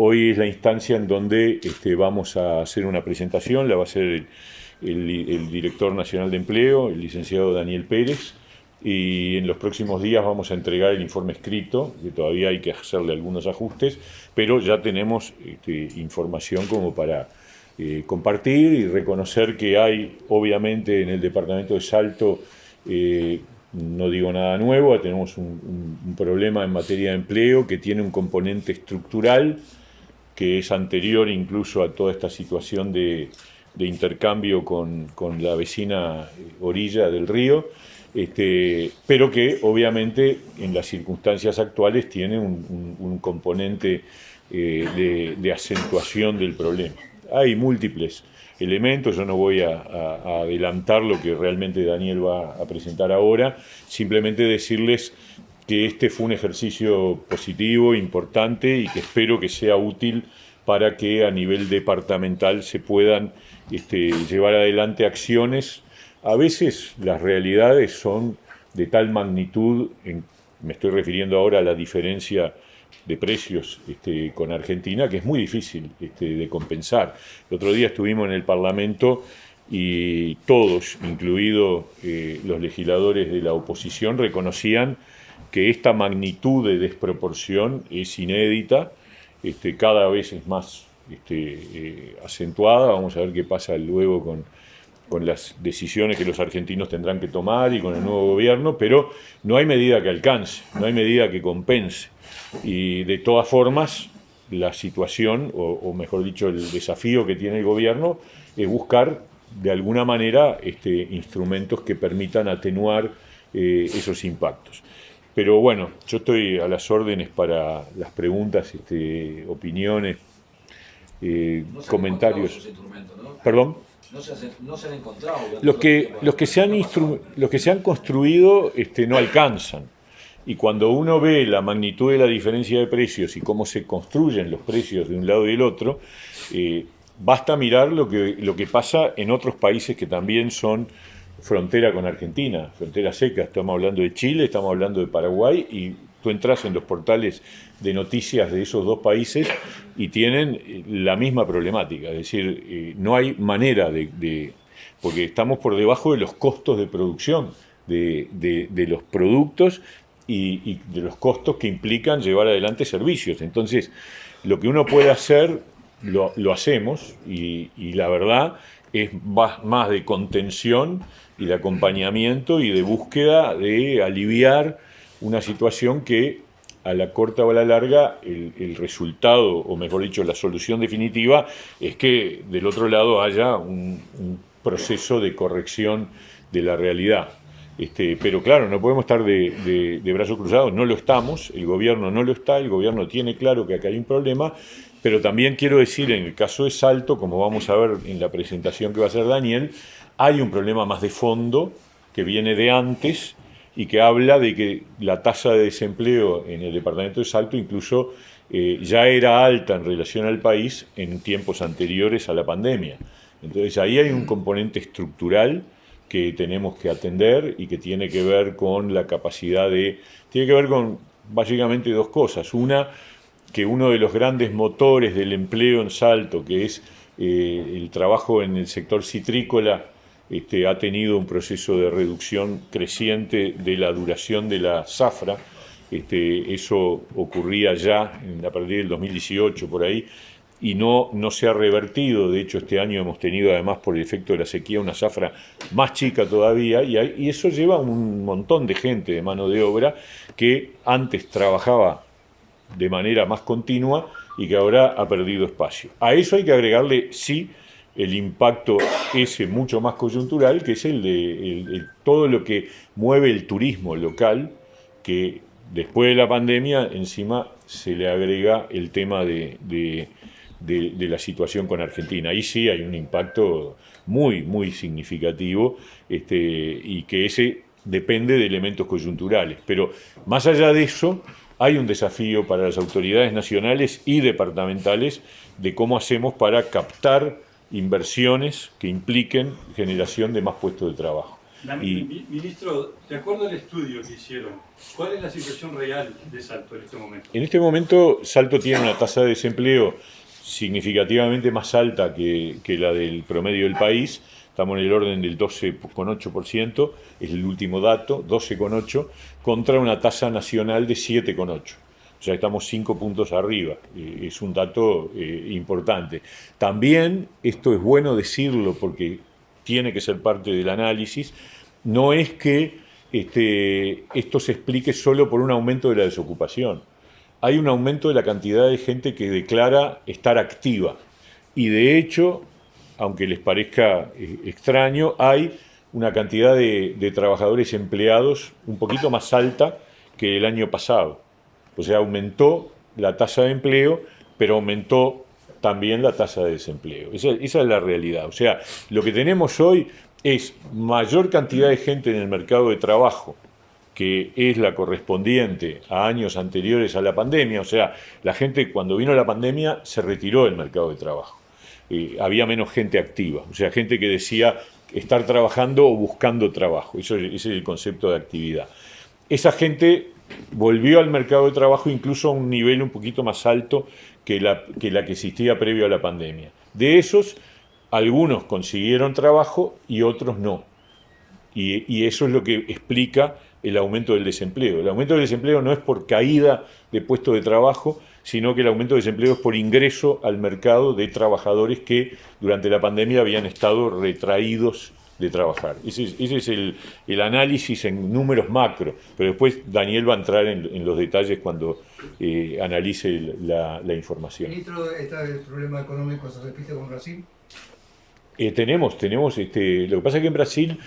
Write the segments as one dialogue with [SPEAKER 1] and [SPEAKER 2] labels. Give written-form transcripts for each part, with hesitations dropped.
[SPEAKER 1] hoy es la instancia en donde vamos a hacer una presentación, la va a hacer el director nacional de empleo, el licenciado Daniel Pérez, y en los próximos días vamos a entregar el informe escrito, que todavía hay que hacerle algunos ajustes, pero ya tenemos información como para compartir y reconocer que hay, obviamente, en el departamento de Salto, no digo nada nuevo, tenemos un problema en materia de empleo que tiene un componente estructural que es anterior incluso a toda esta situación de intercambio con la vecina orilla del río, pero que obviamente en las circunstancias actuales tiene un componente de acentuación del problema. Hay múltiples elementos, yo no voy a adelantar lo que realmente Daniel va a presentar ahora, simplemente decirles que este fue un ejercicio positivo, importante y que espero que sea útil para que a nivel departamental se puedan llevar adelante acciones. A veces las realidades son de tal magnitud, me estoy refiriendo ahora a la diferencia de precios con Argentina, que es muy difícil de compensar. El otro día estuvimos en el Parlamento y todos, incluidos los legisladores de la oposición, reconocían que esta magnitud de desproporción es inédita, cada vez es más acentuada. Vamos a ver qué pasa luego con las decisiones que los argentinos tendrán que tomar y con el nuevo gobierno, pero no hay medida que alcance, no hay medida que compense. Y de todas formas, la situación, o mejor dicho, el desafío que tiene el gobierno es buscar de alguna manera instrumentos que permitan atenuar esos impactos. Pero bueno, yo estoy a las órdenes para las preguntas, opiniones, comentarios.
[SPEAKER 2] Esos instrumentos, ¿no?
[SPEAKER 1] ¿Perdón?
[SPEAKER 2] No se han encontrado.
[SPEAKER 1] Los que se han construido no alcanzan. Y cuando uno ve la magnitud de la diferencia de precios y cómo se construyen los precios de un lado y del otro, basta mirar lo que pasa en otros países que también son frontera con Argentina, frontera seca. Estamos hablando de Chile, estamos hablando de Paraguay, y tú entras en los portales de noticias de esos dos países y tienen la misma problemática. Es decir, no hay manera porque estamos por debajo de los costos de producción de los productos y de los costos que implican llevar adelante servicios. Entonces, lo que uno puede hacer, lo hacemos, y la verdad es más de contención y de acompañamiento y de búsqueda de aliviar una situación que a la corta o a la larga el resultado, o mejor dicho, la solución definitiva es que del otro lado haya un proceso de corrección de la realidad. Pero claro, no podemos estar de brazos cruzados, no lo estamos, el gobierno no lo está, el gobierno tiene claro que acá hay un problema, pero también quiero decir, en el caso de Salto, como vamos a ver en la presentación que va a hacer Daniel, hay un problema más de fondo que viene de antes y que habla de que la tasa de desempleo en el departamento de Salto incluso ya era alta en relación al país en tiempos anteriores a la pandemia. Entonces ahí hay un componente estructural que tenemos que atender y que tiene que ver con la capacidad tiene que ver con básicamente dos cosas. Una, que uno de los grandes motores del empleo en Salto, que es el trabajo en el sector citrícola, ha tenido un proceso de reducción creciente de la duración de la zafra. Eso ocurría ya a partir del 2018 por ahí, y no se ha revertido. De hecho, este año hemos tenido, además por el efecto de la sequía, una zafra más chica todavía, y eso lleva a un montón de gente, de mano de obra, que antes trabajaba de manera más continua y que ahora ha perdido espacio. A eso hay que agregarle, sí, el impacto ese mucho más coyuntural, que es el de todo lo que mueve el turismo local, que después de la pandemia encima se le agrega el tema de la situación con Argentina. Ahí sí hay un impacto muy, muy significativo, y que ese depende de elementos coyunturales. Pero más allá de eso, hay un desafío para las autoridades nacionales y departamentales de cómo hacemos para captar inversiones que impliquen generación de más puestos de trabajo.
[SPEAKER 3] Ministro, de acuerdo al estudio que hicieron, ¿cuál es la situación real de Salto en este momento?
[SPEAKER 1] En este momento, Salto tiene una tasa de desempleo significativamente más alta que la del promedio del país. Estamos en el orden del 12,8%, es el último dato, 12,8%, contra una tasa nacional de 7,8%. O sea, estamos 5 puntos arriba. Es un dato importante. También, esto es bueno decirlo porque tiene que ser parte del análisis, no es que esto se explique solo por un aumento de la desocupación. Hay un aumento de la cantidad de gente que declara estar activa. Y de hecho, aunque les parezca extraño, hay una cantidad de trabajadores empleados un poquito más alta que el año pasado. O sea, aumentó la tasa de empleo, pero aumentó también la tasa de desempleo. Esa es la realidad. O sea, lo que tenemos hoy es mayor cantidad de gente en el mercado de trabajo, que es la correspondiente a años anteriores a la pandemia. O sea, la gente cuando vino la pandemia se retiró del mercado de trabajo. Había menos gente activa, o sea, gente que decía estar trabajando o buscando trabajo. Ese es el concepto de actividad. Esa gente volvió al mercado de trabajo incluso a un nivel un poquito más alto que la que existía previo a la pandemia. De esos, algunos consiguieron trabajo y otros no. Y eso es lo que explica el aumento del desempleo. El aumento del desempleo no es por caída de puestos de trabajo, sino que el aumento del desempleo es por ingreso al mercado de trabajadores que durante la pandemia habían estado retraídos de trabajar. Ese es el análisis en números macro, pero después Daniel va a entrar en los detalles cuando analice la información.
[SPEAKER 4] Ministro, ¿está el problema económico se repite con Brasil?
[SPEAKER 1] Tenemos, lo que pasa es que en Brasil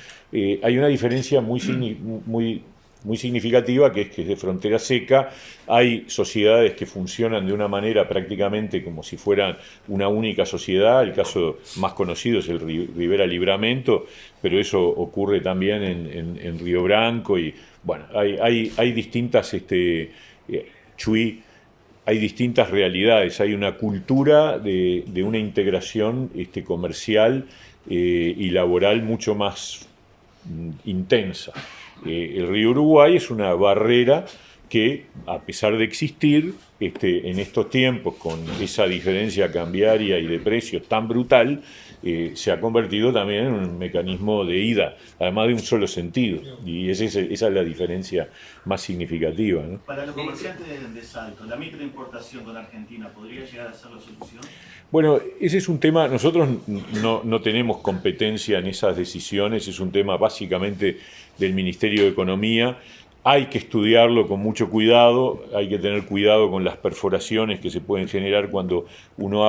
[SPEAKER 1] hay una diferencia muy significativa, que es que es de frontera seca. Hay sociedades que funcionan de una manera prácticamente como si fueran una única sociedad. El caso más conocido es el Rivera Livramento, pero eso ocurre también en Río Branco. Y bueno, hay distintas Chuy, hay distintas realidades, hay una cultura de una integración comercial y laboral mucho más intensa. El río Uruguay es una barrera que, a pesar de existir, en estos tiempos, con esa diferencia cambiaria y de precios tan brutal, se ha convertido también en un mecanismo de ida, además de un solo sentido. Y esa es la diferencia más significativa, ¿no?
[SPEAKER 5] Para los comerciantes de Salto, ¿la microimportación con Argentina podría llegar a ser la solución?
[SPEAKER 1] Bueno, ese es un tema, nosotros no tenemos competencia en esas decisiones, es un tema básicamente del Ministerio de Economía. Hay que estudiarlo con mucho cuidado, hay que tener cuidado con las perforaciones que se pueden generar cuando uno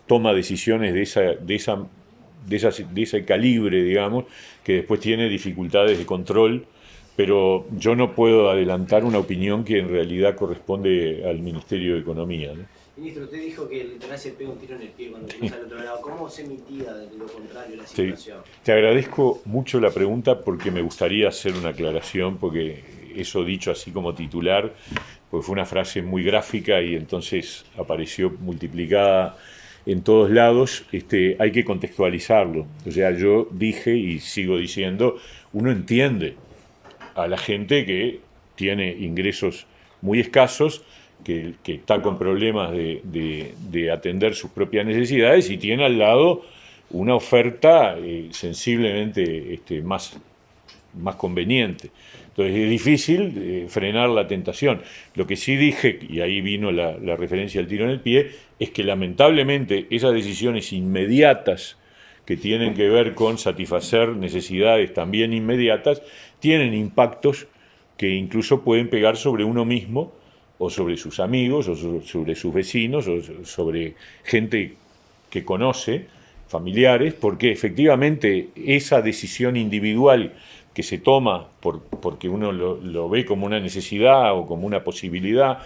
[SPEAKER 1] toma decisiones de ese calibre, digamos, que después tiene dificultades de control, pero yo no puedo adelantar una opinión que en realidad corresponde al Ministerio de Economía, ¿no?
[SPEAKER 2] Ministro, usted dijo que el litoral se pega un tiro en el pie cuando cruza al otro lado. ¿Cómo se mitiga de lo contrario la situación?
[SPEAKER 1] Sí. Te agradezco mucho la pregunta porque me gustaría hacer una aclaración, porque eso dicho así como titular, pues fue una frase muy gráfica y entonces apareció multiplicada en todos lados. Hay que contextualizarlo. O sea, yo dije y sigo diciendo, uno entiende a la gente que tiene ingresos muy escasos, que está con problemas de atender sus propias necesidades y tiene al lado una oferta sensiblemente más conveniente. Entonces es difícil frenar la tentación. Lo que sí dije, y ahí vino la referencia al tiro en el pie, es que lamentablemente esas decisiones inmediatas que tienen que ver con satisfacer necesidades también inmediatas, tienen impactos que incluso pueden pegar sobre uno mismo, o sobre sus amigos, o sobre sus vecinos, o sobre gente que conoce, familiares, porque efectivamente esa decisión individual que se toma porque uno lo ve como una necesidad o como una posibilidad,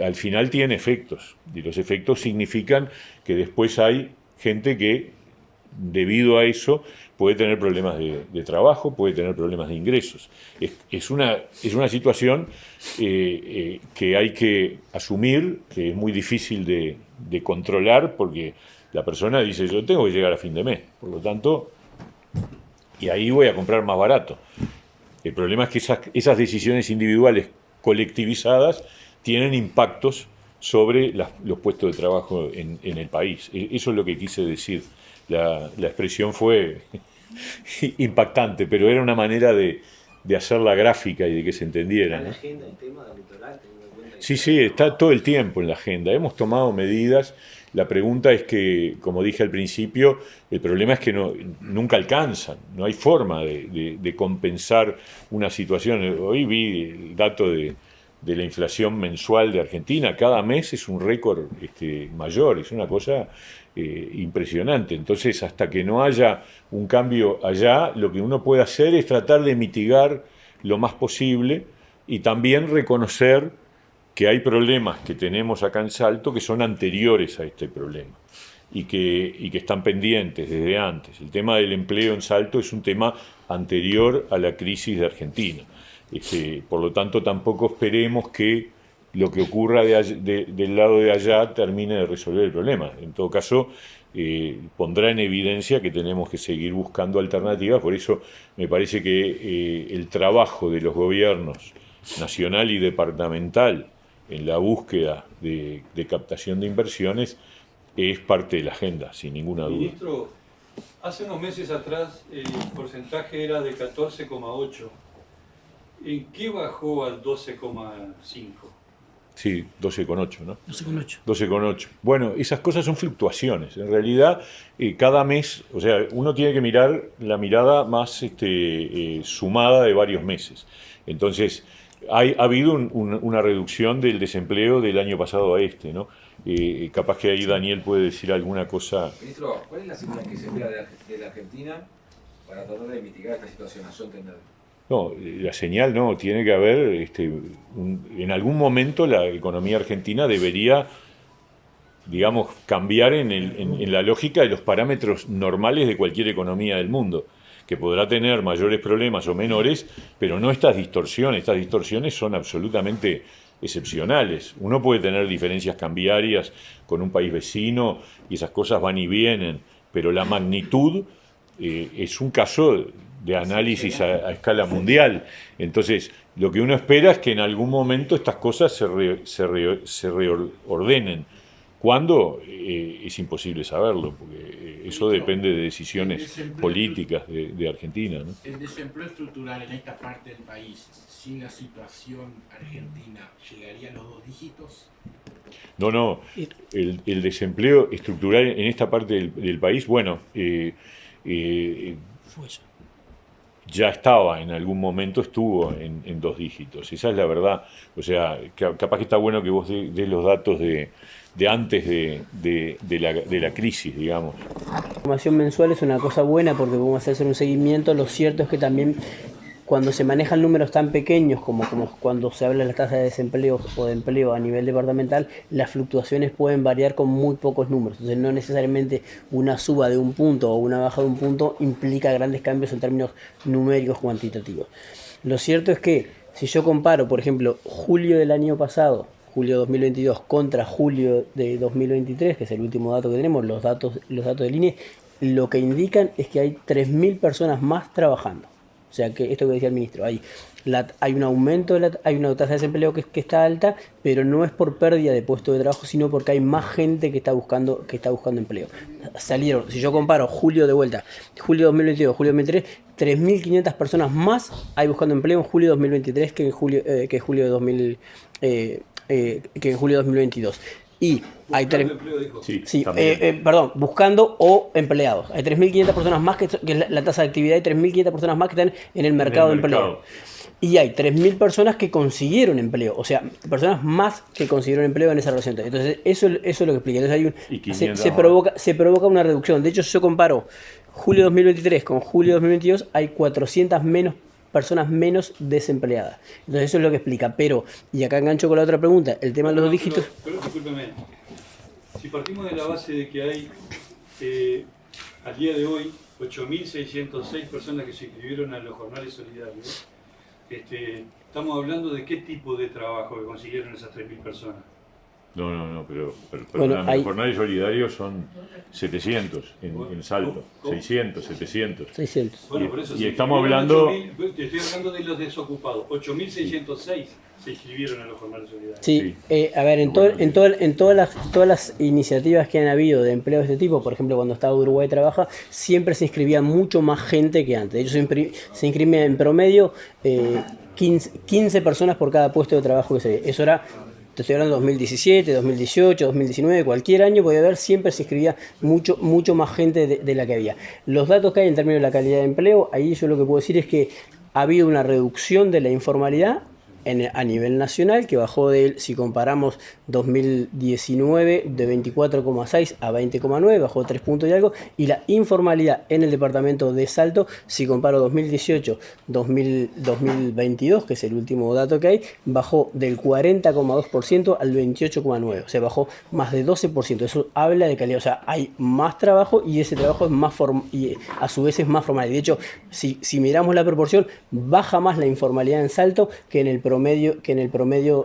[SPEAKER 1] al final tiene efectos. Y los efectos significan que después hay gente que, debido a eso, puede tener problemas de trabajo, puede tener problemas de ingresos. Es una situación que hay que asumir, que es muy difícil de controlar, porque la persona dice, yo tengo que llegar a fin de mes. Por lo tanto, y ahí voy a comprar más barato. El problema es que esas decisiones individuales colectivizadas tienen impactos sobre los puestos de trabajo en el país. Eso es lo que quise decir. La expresión fue impactante, pero era una manera de hacer la gráfica y de que se entendiera,
[SPEAKER 2] ¿Está en
[SPEAKER 1] ¿no?
[SPEAKER 2] la agenda el tema del litoral, teniendo en cuenta que
[SPEAKER 1] Sí, sí, está todo el tiempo en la agenda. Hemos tomado medidas. La pregunta es que, como dije al principio, el problema es que nunca alcanzan. No hay forma de compensar una situación. Hoy vi el dato de la inflación mensual de Argentina. Cada mes es un récord mayor. Es una cosa impresionante. Entonces, hasta que no haya un cambio allá, lo que uno puede hacer es tratar de mitigar lo más posible y también reconocer que hay problemas que tenemos acá en Salto que son anteriores a este problema y que están pendientes desde antes. El tema del empleo en Salto es un tema anterior a la crisis de Argentina. Por lo tanto, tampoco esperemos que lo que ocurra del lado de allá termine de resolver el problema. En todo caso, pondrá en evidencia que tenemos que seguir buscando alternativas. Por eso me parece que el trabajo de los gobiernos nacional y departamental en la búsqueda de captación de inversiones es parte de la agenda, sin ninguna duda.
[SPEAKER 3] Ministro, hace unos meses atrás el porcentaje era de 14,8. ¿En qué bajó al 12,5?
[SPEAKER 1] Sí, 12,8, ¿no?
[SPEAKER 6] 12,8.
[SPEAKER 1] 12,8. Bueno, esas cosas son fluctuaciones. En realidad, cada mes, o sea, uno tiene que mirar la mirada más sumada de varios meses. Entonces, ha habido una reducción del desempleo del año pasado a este, ¿no? Capaz que ahí Daniel puede decir alguna cosa.
[SPEAKER 7] Ministro, ¿cuál es la señal que se espera de la Argentina para tratar de mitigar esta situación a su entender?
[SPEAKER 1] No, la señal no, tiene que haber, en algún momento la economía argentina debería, digamos, cambiar en la lógica de los parámetros normales de cualquier economía del mundo, que podrá tener mayores problemas o menores, pero no estas distorsiones. Estas distorsiones son absolutamente excepcionales. Uno puede tener diferencias cambiarias con un país vecino y esas cosas van y vienen, pero la magnitud es un caso de análisis a escala mundial. Entonces, lo que uno espera es que en algún momento estas cosas se reordenen. ¿Cuándo? Es imposible saberlo, porque eso depende de decisiones políticas de Argentina, ¿no?
[SPEAKER 6] El desempleo estructural en esta parte del país, sin la situación argentina, ¿llegaría a los 2 dígitos?
[SPEAKER 1] No, el desempleo estructural en esta parte del país, bueno,
[SPEAKER 6] Fue eso.
[SPEAKER 1] ya estaba, en algún momento estuvo en 2 dígitos, esa es la verdad. O sea, capaz que está bueno que vos des los datos de antes de la crisis, digamos.
[SPEAKER 8] La información mensual es una cosa buena porque podemos hacer un seguimiento. Lo cierto es que también cuando se manejan números tan pequeños como cuando se habla de las tasas de desempleo o de empleo a nivel departamental, las fluctuaciones pueden variar con muy pocos números. Entonces no necesariamente una suba de un punto o una baja de un punto implica grandes cambios en términos numéricos cuantitativos. Lo cierto es que si yo comparo, por ejemplo, julio del año pasado, julio 2022 contra julio de 2023, que es el último dato que tenemos, los datos del INE, lo que indican es que hay 3.000 personas más trabajando. O sea, que esto que decía el ministro, hay un aumento, hay una tasa de desempleo que está alta, pero no es por pérdida de puestos de trabajo, sino porque hay más gente que está buscando empleo. Salieron, si yo comparo julio de vuelta, julio 2022, julio 2023, 3.500 personas más hay buscando empleo en julio 2023 que en julio de 2022. Y hay buscando o empleados. Hay 3.500 personas más que es la tasa de actividad, hay 3.500 personas más que están en el mercado de empleo. Y hay 3.000 personas que consiguieron empleo, o sea, personas más que consiguieron empleo en esa relación. Entonces, eso es lo que explica. Entonces, se provoca una reducción. De hecho, si yo comparo julio 2023 con julio 2022, hay 400 personas menos desempleadas. Entonces, eso es lo que explica. Pero, y acá engancho con la otra pregunta, el tema de los 2 dígitos.
[SPEAKER 3] Pero discúlpeme, si partimos de la base de que hay, al día de hoy, 8.606 personas que se inscribieron a los jornales solidarios, estamos hablando de qué tipo de trabajo que consiguieron esas 3.000 personas.
[SPEAKER 1] No, pero
[SPEAKER 8] Bueno,
[SPEAKER 1] perdóname,
[SPEAKER 8] hay-
[SPEAKER 1] los jornales solidarios son 700 en Salto,
[SPEAKER 3] ¿Cómo?
[SPEAKER 1] 600, 700.
[SPEAKER 8] 600.
[SPEAKER 3] Bueno, por eso
[SPEAKER 1] Y
[SPEAKER 3] se
[SPEAKER 1] estamos
[SPEAKER 3] inscribieron
[SPEAKER 1] hablando-
[SPEAKER 3] 8.000, te estoy hablando de los desocupados. 8.606 se inscribieron a los jornales solidarios.
[SPEAKER 8] Sí,
[SPEAKER 1] Sí.
[SPEAKER 8] a ver, en todas las iniciativas que han habido de empleo de este tipo, por ejemplo, cuando estaba Uruguay Trabaja, siempre se inscribía mucho más gente que antes. De hecho, se inscribía en promedio 15 personas por cada puesto de trabajo que se veía. Eso era, te estoy hablando de 2017, 2018, 2019, cualquier año podía haber, siempre se inscribía mucho más gente de la que había. Los datos que hay en términos de la calidad de empleo, ahí yo lo que puedo decir es que ha habido una reducción de la informalidad a nivel nacional, que bajó si comparamos 2019 de 24,6 a 20,9, bajó 3 puntos y algo, y la informalidad en el departamento de Salto, si comparo 2018-2022, que es el último dato que hay, bajó del 40,2% al 28,9%, o sea, bajó más de 12%. Eso habla de calidad, o sea, hay más trabajo y ese trabajo es más y a su vez es más formal. De hecho, si miramos la proporción, baja más la informalidad en Salto que en el promedio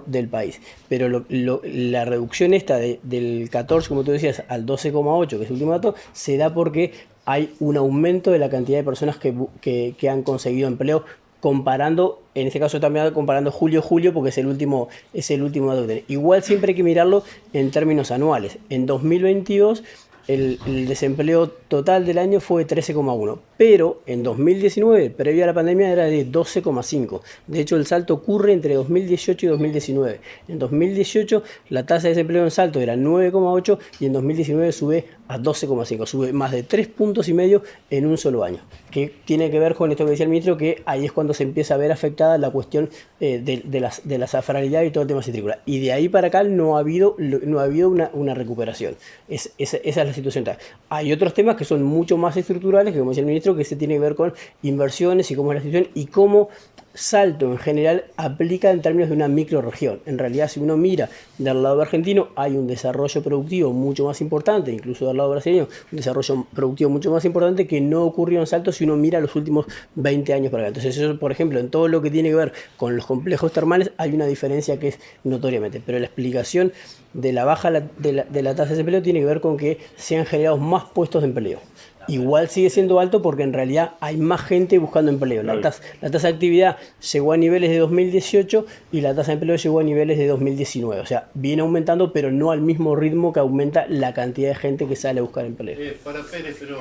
[SPEAKER 8] del país. Pero la reducción esta del 14, como tú decías, al 12,8, que es el último dato, se da porque hay un aumento de la cantidad de personas que han conseguido empleo, comparando, en este caso también comparando julio, porque es el último dato que tenemos. Igual siempre hay que mirarlo en términos anuales. En 2022 el desempleo total del año fue 13,1, pero en 2019, previo a la pandemia, era de 12,5. De hecho, el salto ocurre entre 2018 y 2019. En 2018 la tasa de desempleo en Salto era 9,8 y en 2019 sube a 12,5. Sube más de 3 puntos y medio en un solo año. Que tiene que ver con esto que decía el ministro, que ahí es cuando se empieza a ver afectada la cuestión de la safralidad y todo el tema citrícola. Y de ahí para acá no ha habido una recuperación. Esa es la situación. Hay otros temas que son mucho más estructurales, que como decía el ministro, que se tiene que ver con inversiones y cómo es la situación y cómo Salto en general aplica en términos de una microrregión. En realidad, si uno mira del lado argentino, hay un desarrollo productivo mucho más importante, incluso del lado brasileño, un desarrollo productivo mucho más importante que no ocurrió en Salto si uno mira los últimos 20 años para acá. Entonces, eso, por ejemplo, en todo lo que tiene que ver con los complejos termales, hay una diferencia que es notoriamente. Pero la explicación de la baja de la tasa de desempleo tiene que ver con que se han generado más puestos de empleo. Igual sigue siendo alto porque en realidad hay más gente buscando empleo. La tasa de actividad llegó a niveles de 2018 y la tasa de empleo llegó a niveles de 2019. O sea, viene aumentando, pero no al mismo ritmo que aumenta la cantidad de gente que sale a buscar empleo.
[SPEAKER 9] Para Pérez, pero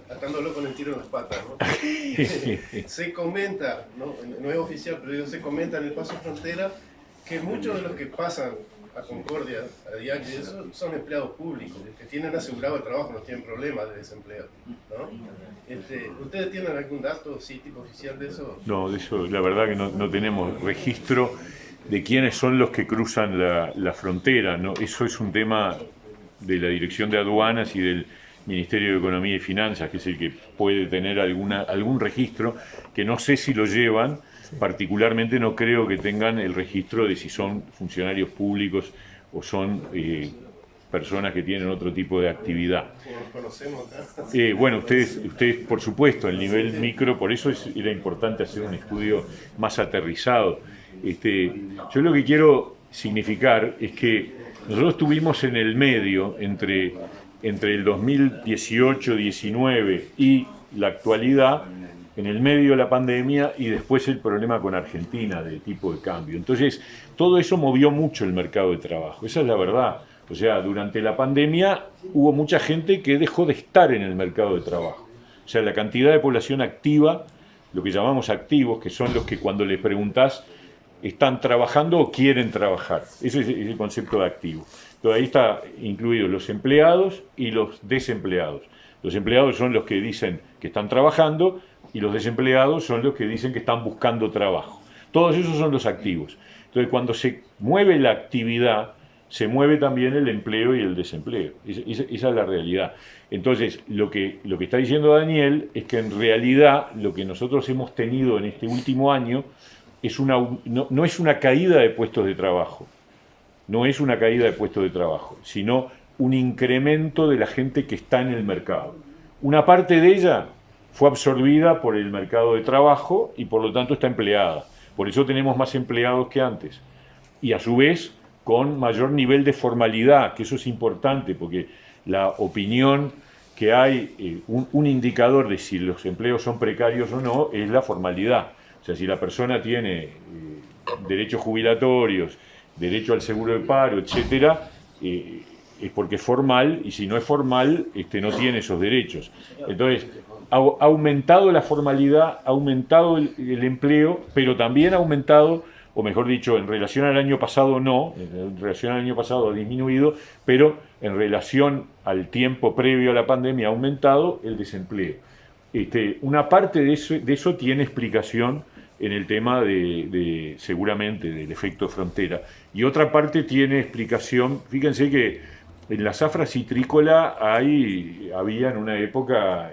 [SPEAKER 9] atándolo con el tiro en las patas, ¿no? Se comenta, no es oficial, pero se comenta en el Paso Frontera que muchos de los que pasan a Concordia a diario son empleados públicos que tienen asegurado el trabajo, no tienen problemas de desempleo, ¿no? ¿Ustedes tienen algún dato, sí, tipo oficial de eso?
[SPEAKER 1] No, de eso la verdad que no tenemos registro de quiénes son los que cruzan la frontera, ¿no? Eso es un tema de la Dirección de Aduanas y del Ministerio de Economía y Finanzas, que es el que puede tener algún registro, que no sé si lo llevan. Particularmente no creo que tengan el registro de si son funcionarios públicos o son personas que tienen otro tipo de actividad. Bueno, ustedes por supuesto, el nivel micro, por eso era importante hacer un estudio más aterrizado. Yo lo que quiero significar es que nosotros estuvimos en el medio entre el 2018-19 y la actualidad, en el medio de la pandemia y después el problema con Argentina del tipo de cambio. Entonces, todo eso movió mucho el mercado de trabajo, esa es la verdad. O sea, durante la pandemia hubo mucha gente que dejó de estar en el mercado de trabajo. O sea, la cantidad de población activa, lo que llamamos activos, que son los que cuando les preguntás están trabajando o quieren trabajar. Ese es el concepto de activo. Entonces, ahí está incluidos los empleados y los desempleados. Los empleados son los que dicen que están trabajando y los desempleados son los que dicen que están buscando trabajo. Todos esos son los activos. Entonces, cuando se mueve la actividad, se mueve también el empleo y el desempleo. Esa es la realidad. Entonces, lo que está diciendo Daniel es que en realidad lo que nosotros hemos tenido en este último año no es una caída de puestos de trabajo. No es una caída de puestos de trabajo, sino un incremento de la gente que está en el mercado. Una parte de ella fue absorbida por el mercado de trabajo y por lo tanto está empleada. Por eso tenemos más empleados que antes. y a su vez con mayor nivel de formalidad, que eso es importante, porque la opinión que hay, un indicador de si los empleos son precarios o no, es la formalidad. O sea, si la persona tiene derechos jubilatorios, derecho al seguro de paro, etcétera, es porque es formal, y si no es formal, no tiene esos derechos. Entonces, ha aumentado la formalidad, ha aumentado el empleo, pero también ha aumentado, o mejor dicho, en relación al año pasado no, en relación al año pasado ha disminuido, pero en relación al tiempo previo a la pandemia ha aumentado el desempleo. Una parte de eso tiene explicación en el tema seguramente del efecto frontera, y otra parte tiene explicación. Fíjense que en la zafra citrícola había en una época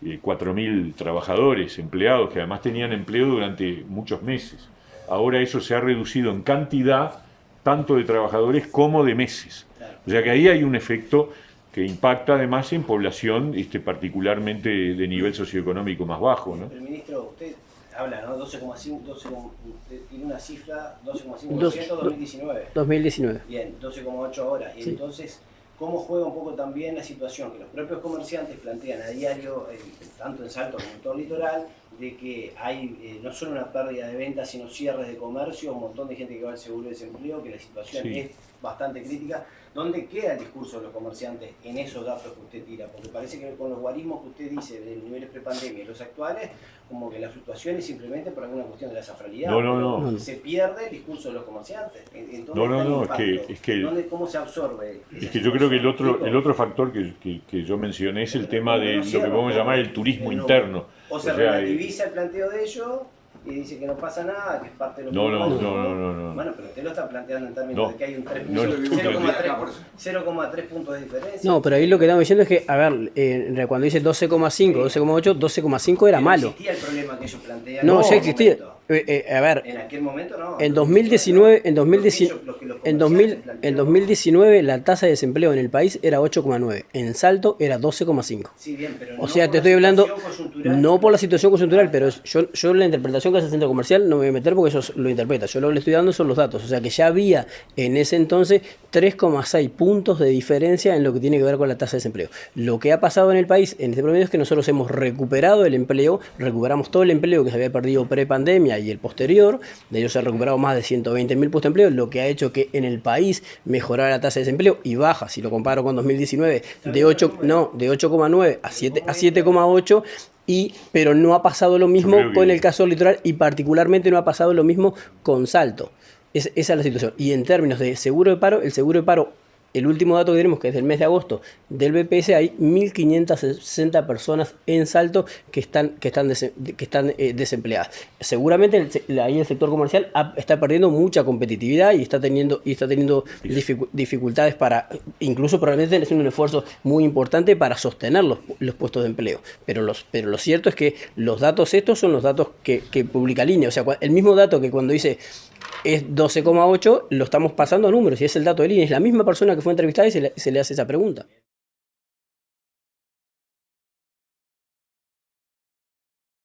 [SPEAKER 1] 4.000 trabajadores, empleados, que además tenían empleo durante muchos meses. Ahora eso se ha reducido en cantidad, tanto de trabajadores como de meses. O sea que ahí hay un efecto que impacta además en población particularmente de nivel socioeconómico más bajo, ¿no?
[SPEAKER 2] Pero ministro, usted habla, ¿no? 12,5, tiene una cifra, 12,5% 2019.
[SPEAKER 8] 2019.
[SPEAKER 2] Bien, 12,8 ahora. Y
[SPEAKER 8] Sí.
[SPEAKER 2] entonces, ¿cómo juega un poco también la situación que los propios comerciantes plantean a diario, tanto en Salto como en todo el litoral, de que hay no solo una pérdida de ventas, sino cierres de comercio, un montón de gente que va al seguro de desempleo, que la situación
[SPEAKER 1] Sí.
[SPEAKER 2] es bastante crítica? ¿Dónde queda el discurso de los comerciantes en esos datos que usted tira? Porque parece que con los guarismos que usted dice de los niveles prepandemia y los actuales, como que la fluctuación es simplemente por alguna cuestión de la zafralidad.
[SPEAKER 1] No.
[SPEAKER 2] Se pierde el discurso de los comerciantes.
[SPEAKER 1] No, es que
[SPEAKER 2] ¿Cómo se absorbe?
[SPEAKER 1] Es que yo creo que el otro factor que yo mencioné es el tema de lo que podemos llamar el turismo interno.
[SPEAKER 2] O se relativiza el planteo de ellos y dice que no pasa nada, que es parte de lo que...
[SPEAKER 1] No.
[SPEAKER 2] Bueno, pero usted lo está planteando en términos de que hay un 0,3 puntos de diferencia.
[SPEAKER 8] No, pero ahí lo que estamos diciendo es que, a ver, cuando dice 12,5, 12,8, 12,5 era malo.
[SPEAKER 2] No existía el problema que ellos plantean.
[SPEAKER 8] No,
[SPEAKER 2] en
[SPEAKER 8] ya
[SPEAKER 2] ese
[SPEAKER 8] existía.
[SPEAKER 2] momento.
[SPEAKER 8] A ver,
[SPEAKER 2] En aquel momento no.
[SPEAKER 8] en 2019, en 2019 la tasa de desempleo en el país era 8,9, en Salto era 12,5.
[SPEAKER 2] Sí, bien, pero
[SPEAKER 8] O sea, te estoy hablando, no por la situación coyuntural, pero yo la interpretación que hace el centro comercial no me voy a meter porque ellos lo interpretan. Yo lo que le estoy dando son los datos. O sea, que ya había en ese entonces 3,6 puntos de diferencia en lo que tiene que ver con la tasa de desempleo. Lo que ha pasado en el país en este promedio es que nosotros hemos recuperado el empleo, recuperamos todo el empleo que se había perdido pre-pandemia y el posterior. De ellos se han recuperado más de 120.000 puestos de empleo, lo que ha hecho que en el país mejorara la tasa de desempleo y baja, si lo comparo con 2019, de 8,9 a 7,8. Pero no ha pasado lo mismo con el caso del litoral y particularmente no ha pasado lo mismo con Salto. Esa es la situación. Y en términos de seguro de paro, el seguro de paro, el último dato que tenemos, que es del mes de agosto del BPS, hay 1.560 personas en Salto que están desempleadas. Seguramente ahí el sector comercial está perdiendo mucha competitividad y está teniendo dificultades para, incluso probablemente haciendo un esfuerzo muy importante para sostener los puestos de empleo. Pero lo cierto es que los datos estos son los datos que publica Línea. O sea, el mismo dato que cuando dice es 12,8, lo estamos pasando a números y es el dato de Línea. Es la misma persona que fue entrevistada y se le hace esa pregunta.